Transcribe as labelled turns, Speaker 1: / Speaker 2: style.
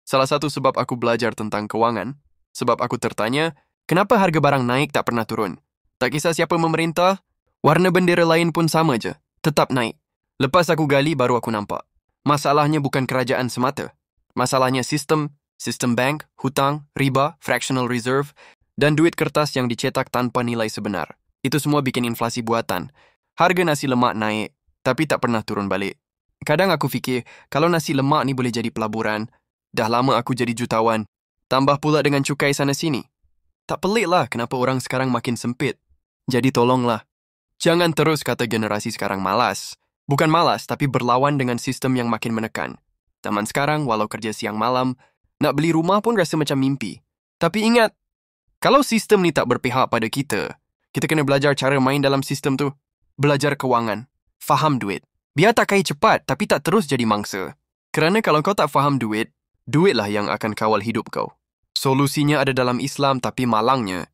Speaker 1: Salah satu sebab aku belajar tentang kewangan, sebab aku tertanya, kenapa harga barang naik tak pernah turun? Tak kisah siapa memerintah, warna bendera lain pun sama je, tetap naik. Lepas aku gali baru aku nampak. Masalahnya bukan kerajaan semata. Masalahnya sistem bank, hutang, riba, fractional reserve, dan duit kertas yang dicetak tanpa nilai sebenar. Itu semua bikin inflasi buatan. Harga nasi lemak naik, tapi tak pernah turun balik. Kadang aku fikir, kalau nasi lemak ni boleh jadi pelaburan, dah lama aku jadi jutawan. Tambah pula dengan cukai sana-sini. Tak pelik lah kenapa orang sekarang makin sempit. Jadi tolonglah, jangan terus kata generasi sekarang malas. Bukan malas, tapi berlawan dengan sistem yang makin menekan. Zaman sekarang, walau kerja siang malam, nak beli rumah pun rasa macam mimpi. Tapi ingat, kalau sistem ni tak berpihak pada kita kena belajar cara main dalam sistem tu. Belajar kewangan, faham duit. Biar tak kaya cepat, tapi tak terus jadi mangsa. Kerana kalau kau tak faham duit, duitlah yang akan kawal hidup kau. Solusinya ada dalam Islam, tapi malangnya,